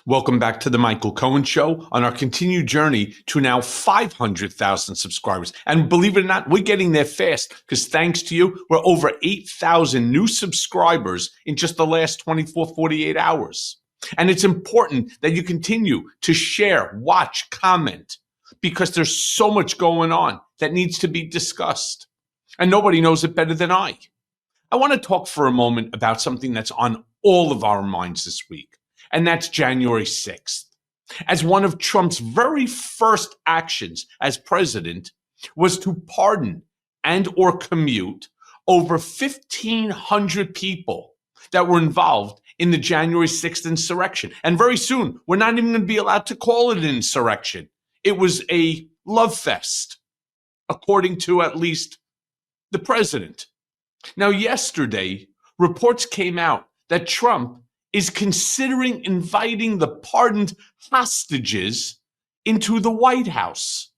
Welcome back to the Michael Cohen Show on our continued journey to now 500,000 subscribers. And believe it or not, we're getting there fast because thanks to you, we're over 8,000 new subscribers in just the last 24, 48 hours. And it's important that you continue to share, watch, comment, because there's so much going on that needs to be discussed. And nobody knows it better than I. I want to talk for a moment about something that's on all of our minds this week. And that's January 6th. As one of Trump's very first actions as president was to pardon and or commute over 1,500 people that were involved in the January 6th insurrection. And very soon, we're not even going to be allowed to call it an insurrection. It was a love fest, according to at least the president. Now, yesterday, reports came out that Trump is considering inviting the pardoned hostages into the White House.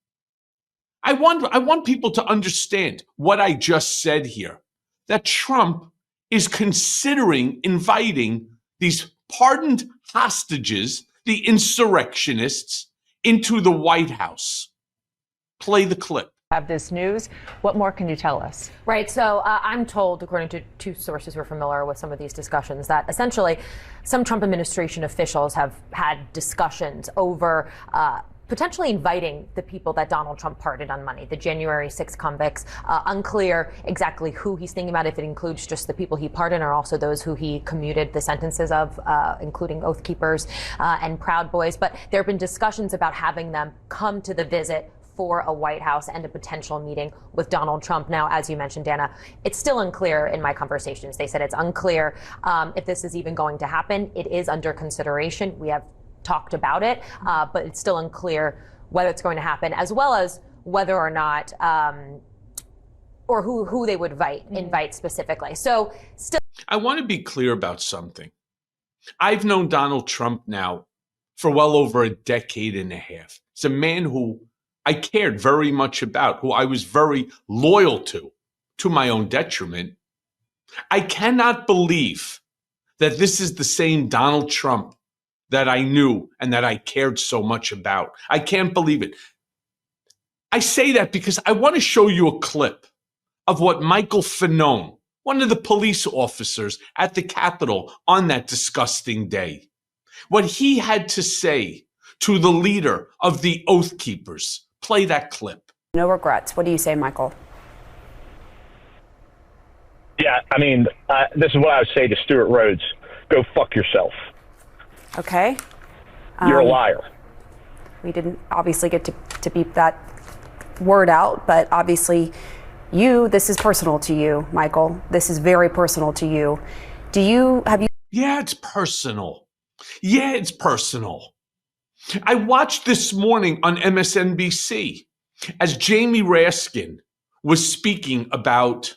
I want people to understand what I just said here, that Trump is considering inviting these pardoned hostages, the insurrectionists, into the White House. Play the clip. Have this news. What more can you tell us? Right. So I'm told, according to two sources who are familiar with some of these discussions, that essentially some Trump administration officials have had discussions over potentially inviting the people that Donald Trump pardoned on Monday, the January 6 convicts. Unclear exactly who he's thinking about, if it includes just the people he pardoned or also those who he commuted the sentences of, including Oath Keepers and Proud Boys. But there have been discussions about having them come to the visit for a White House and a potential meeting with Donald Trump. Now, as you mentioned, Dana, it's still unclear in my conversations. They said it's unclear if this is even going to happen. It is under consideration. We have talked about it, but it's still unclear whether it's going to happen, as well as whether or not, or who they would invite specifically. So still. I want to be clear about something. I've known Donald Trump now for well over a decade and a half. He's a man who I cared very much about, who I was very loyal to my own detriment. I cannot believe that this is the same Donald Trump that I knew and that I cared so much about. I can't believe it. I say that because I want to show you a clip of what Michael Fanone, one of the police officers at the Capitol on that disgusting day, what he had to say to the leader of the Oath Keepers. Play that clip. No regrets. What do you say, Michael? Yeah, I mean, this is what I would say to Stuart Rhodes. Go fuck yourself. Okay. You're a liar. We didn't obviously get to beep that word out, but obviously this is personal to you, Michael. This is very personal to you. Have you? Yeah, it's personal. Yeah, it's personal. I watched this morning on MSNBC as Jamie Raskin was speaking about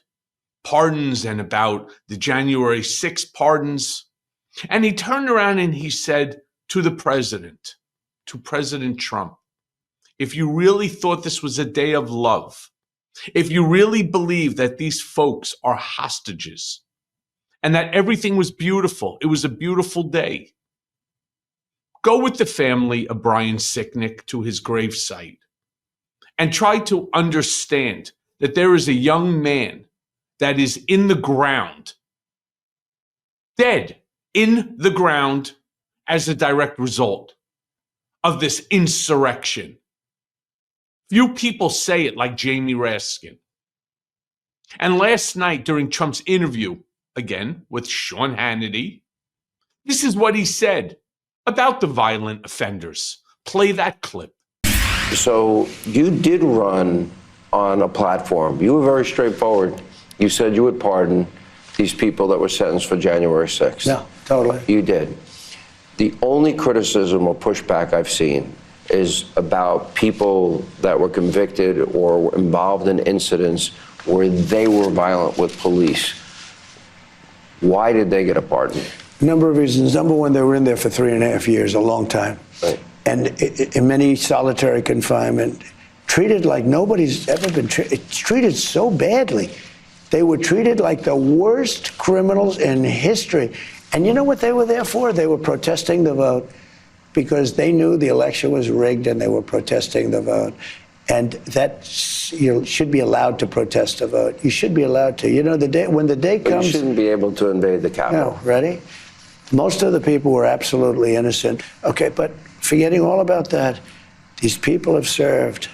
pardons and about the January 6 pardons. And he turned around and he said to the president, to President Trump, if you really thought this was a day of love, if you really believe that these folks are hostages and that everything was beautiful, it was a beautiful day, go with the family of Brian Sicknick to his gravesite and try to understand that there is a young man that is in the ground, dead in the ground as a direct result of this insurrection. Few people say it like Jamie Raskin. And last night during Trump's interview, again with Sean Hannity, this is what he said about the violent offenders. Play that clip. So you did run on a platform. You were very straightforward. You said you would pardon these people that were sentenced for January 6th. No, totally. You did. The only criticism or pushback I've seen is about people that were convicted or were involved in incidents where they were violent with police. Why did they get a pardon? Number of reasons. Number one, they were in there for 3.5 years, a long time. Right. And in many solitary confinement, treated like nobody's ever been treated so badly. They were treated like the worst criminals in history. And you know what they were there for? They were protesting the vote. because they knew the election was rigged and they were protesting the vote. And that you should be allowed to protest the vote. You should be allowed to. You know, when the day comes, you shouldn't be able to invade the Capitol. No, ready? Most of the people were absolutely innocent. Okay, but forgetting all about that, these people have served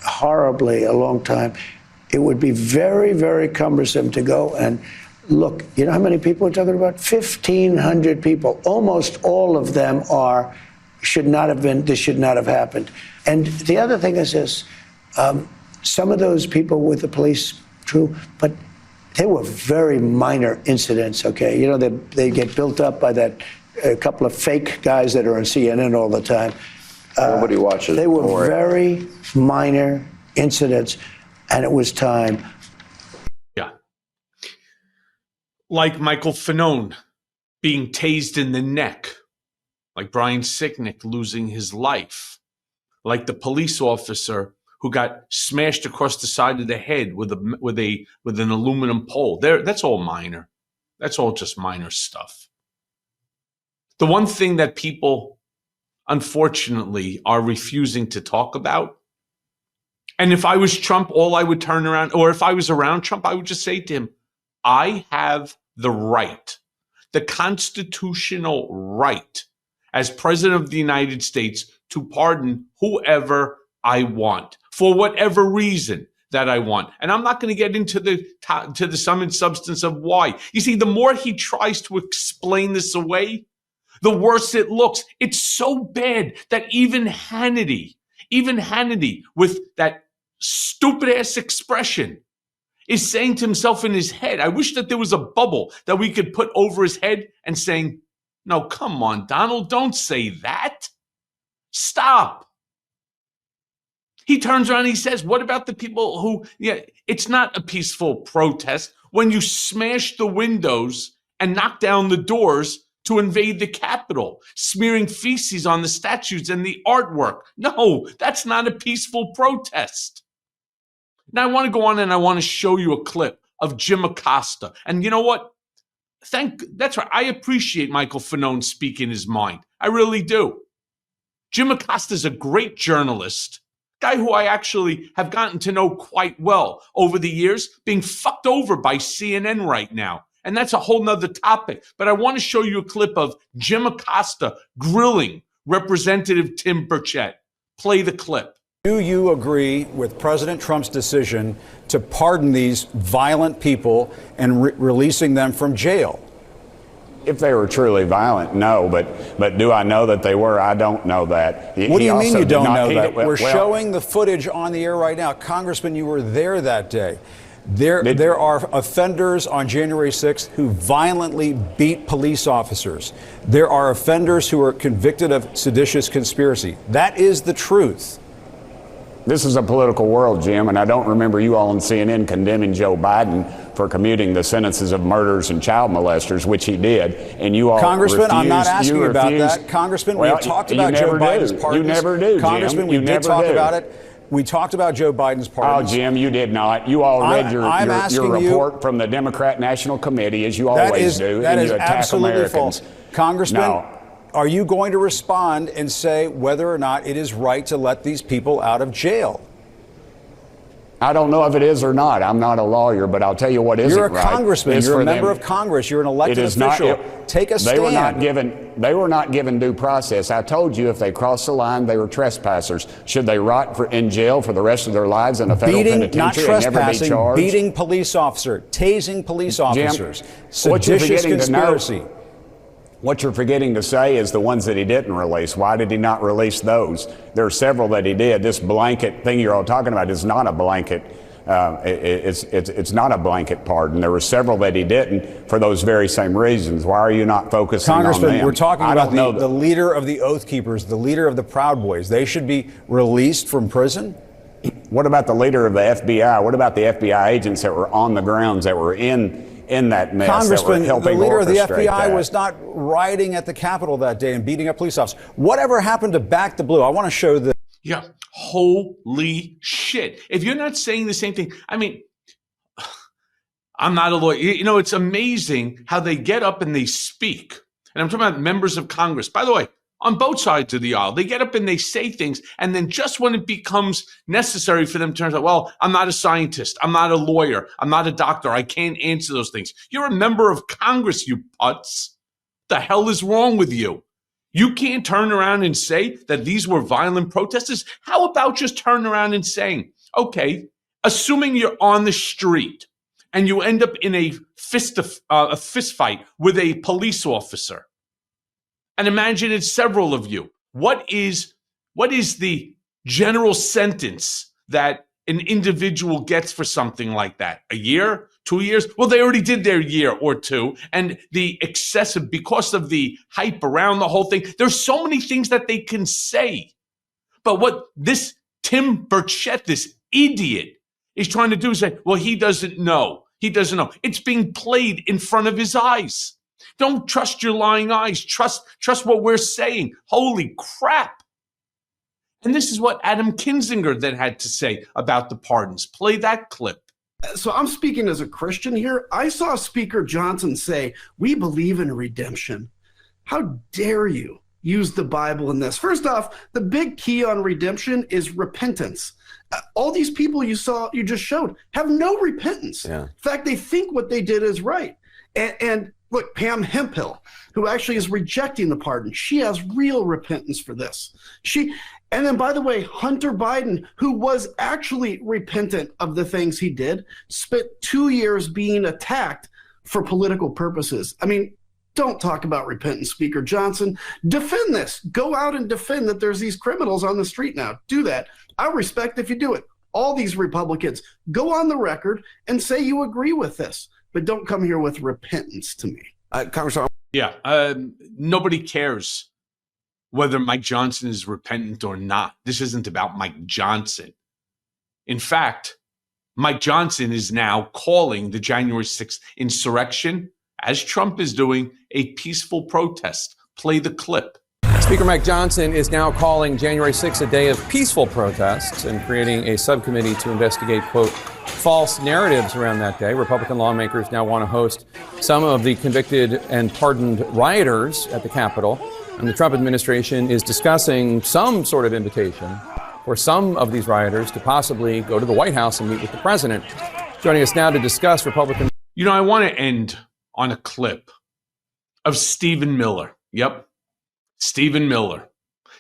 horribly a long time. It would be very, very cumbersome to go and look. You know how many people we're talking about? 1,500 people. Almost all of them should not have been. This should not have happened. And the other thing is this: some of those people with the police, true, but they were very minor incidents. Okay, you know they get built up by a couple of fake guys that are on CNN all the time. Nobody watches. They were very minor incidents, and it was time. Yeah. Like Michael Fanone being tased in the neck, like Brian Sicknick losing his life, like the police officer who got smashed across the side of the head with an aluminum pole. That's all minor. That's all just minor stuff. The one thing that people, unfortunately, are refusing to talk about, and if I was Trump, all I would turn around, or if I was around Trump, I would just say to him, I have the right, the constitutional right, as president of the United States, to pardon whoever I want for whatever reason that I want. And I'm not going to get into the sum and substance of why. You see, the more he tries to explain this away, the worse it looks. It's so bad that even Hannity, with that stupid ass expression, is saying to himself in his head, I wish that there was a bubble that we could put over his head and saying, no, come on, Donald, don't say that. Stop. He turns around and he says, what about the people who, it's not a peaceful protest when you smash the windows and knock down the doors to invade the Capitol, smearing feces on the statues and the artwork. No, that's not a peaceful protest. Now I want to go on and I want to show you a clip of Jim Acosta. And you know what? That's right. I appreciate Michael Fanone speaking his mind. I really do. Jim Acosta is a great journalist, guy who I actually have gotten to know quite well over the years, being fucked over by CNN right now. And that's a whole nother topic. But I want to show you a clip of Jim Acosta grilling Representative Tim Burchett. Play the clip. Do you agree with President Trump's decision to pardon these violent people and releasing them from jail? If they were truly violent, no. But do I know that they were? I don't know that. What do you mean you don't know that? We're showing the footage on the air right now. Congressman, you were there that day. There are offenders on January 6th who violently beat police officers. There are offenders who are convicted of seditious conspiracy. That is the truth. This is a political world, Jim, and I don't remember you all on CNN condemning Joe Biden for commuting the sentences of murderers and child molesters, which he did. And you all Congressman, I'm not asking you about refused. that. Congressman, well, we talked about Joe Biden's pardons. You never do, Jim. Congressman, we did talk about it. We talked about Joe Biden's pardons. Oh, Jim, you did not. You all read your report from the Democrat National Committee, as you always do, that and is you attack absolutely Americans. False. Congressman, are you going to respond and say whether or not it is right to let these people out of jail? I don't know if it is or not. I'm not a lawyer, but I'll tell you what isn't right. You're a congressman. You're a member of Congress. You're an elected official. Take a stand. They were not given due process. I told you if they crossed the line, they were trespassers. Should they rot in jail for the rest of their lives in a federal penitentiary and never be charged? Beating police officer, tasing police officers, seditious conspiracy. What you're forgetting to say is the ones that he didn't release. Why did he not release those? There are several that he did. This blanket thing you're all talking about is not a blanket. It's not a blanket pardon. There were several that he didn't for those very same reasons. Why are you not focusing on them? Congressman, we're talking about the leader of the Oath Keepers, the leader of the Proud Boys. They should be released from prison? What about the leader of the FBI? What about the FBI agents that were on the grounds, that were in that mess? Congressman, that were helping the leader of the FBI that? was not rioting at the Capitol that day and beating up police officers. Whatever happened to Back the Blue? I want to show this. Yeah, holy shit. If you're not saying the same thing, I mean, I'm not a lawyer. You know, it's amazing how they get up and they speak. And I'm talking about members of Congress. By the way, on both sides of the aisle. They get up and they say things, and then just when it becomes necessary for them to turn out, well, I'm not a scientist, I'm not a lawyer, I'm not a doctor, I can't answer those things. You're a member of Congress, you putz. The hell is wrong with you? You can't turn around and say that these were violent protesters? How about just turn around and saying, okay, assuming you're on the street and you end up in a fist fight with a police officer, and imagine it's several of you. What is the general sentence that an individual gets for something like that? A year? 2 years? Well, they already did their year or two. And the excessive, because of the hype around the whole thing, there's so many things that they can say. But what this Tim Burchett, this idiot, is trying to do is say, well, he doesn't know. He doesn't know. It's being played in front of his eyes. Don't trust your lying eyes. Trust what we're saying. Holy crap. And this is what Adam Kinzinger then had to say about the pardons. Play that clip. So I'm speaking as a Christian here. I saw Speaker Johnson say, we believe in redemption. How dare you use the Bible in this? First off, the big key on redemption is repentance. All these people you just showed, have no repentance. Yeah. In fact, they think what they did is right. And look, Pam Hemphill, who actually is rejecting the pardon, she has real repentance for this. And then, by the way, Hunter Biden, who was actually repentant of the things he did, spent 2 years being attacked for political purposes. I mean, don't talk about repentance, Speaker Johnson. Defend this. Go out and defend that there's these criminals on the street now. Do that. I'll respect if you do it. All these Republicans, go on the record and say you agree with this, but don't come here with repentance to me. Congressman. Yeah, nobody cares whether Mike Johnson is repentant or not. This isn't about Mike Johnson. In fact, Mike Johnson is now calling the January 6th insurrection, as Trump is doing, a peaceful protest. Play the clip. Speaker Mike Johnson is now calling January 6th a day of peaceful protests and creating a subcommittee to investigate, quote, false narratives around that day. Republican lawmakers now want to host some of the convicted and pardoned rioters at the Capitol. And the Trump administration is discussing some sort of invitation for some of these rioters to possibly go to the White House and meet with the president. Joining us now to discuss Republican... You know, I want to end on a clip of Stephen Miller. Yep, Stephen Miller,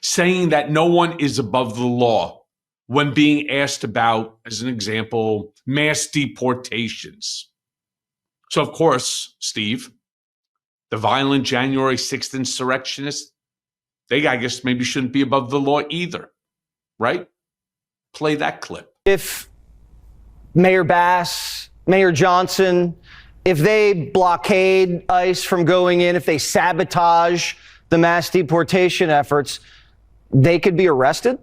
saying that no one is above the law when being asked about, as an example, mass deportations. So, of course, Steve, the violent January 6th insurrectionists, they, I guess, maybe shouldn't be above the law either, right? Play that clip. If Mayor Bass, Mayor Johnson, if they blockade ICE from going in, if they sabotage the mass deportation efforts, they could be arrested?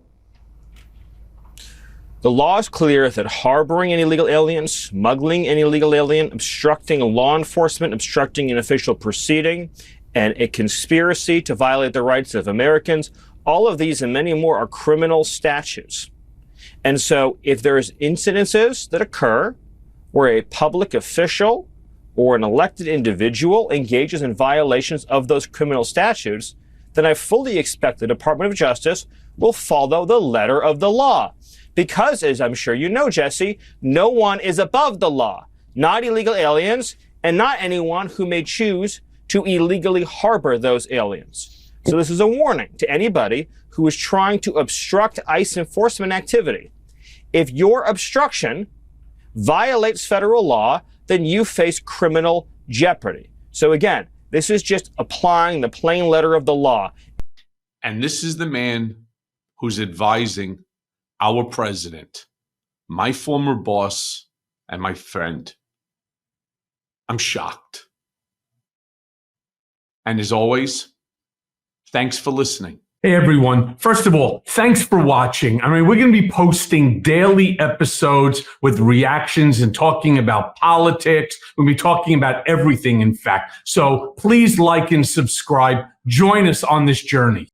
The law is clear that harboring an illegal alien, smuggling an illegal alien, obstructing a law enforcement, obstructing an official proceeding, and a conspiracy to violate the rights of Americans, all of these and many more are criminal statutes. And so if there's incidences that occur where a public official or an elected individual engages in violations of those criminal statutes, then I fully expect the Department of Justice will follow the letter of the law. Because, as I'm sure you know, Jesse, no one is above the law, not illegal aliens, and not anyone who may choose to illegally harbor those aliens. So this is a warning to anybody who is trying to obstruct ICE enforcement activity. If your obstruction violates federal law, then you face criminal jeopardy. So again, this is just applying the plain letter of the law. And this is the man who's advising our president, my former boss and my friend. I'm shocked. And as always, thanks for listening. Hey, everyone. First of all, thanks for watching. I mean, we're going to be posting daily episodes with reactions and talking about politics. We'll be talking about everything, in fact. So please like and subscribe. Join us on this journey.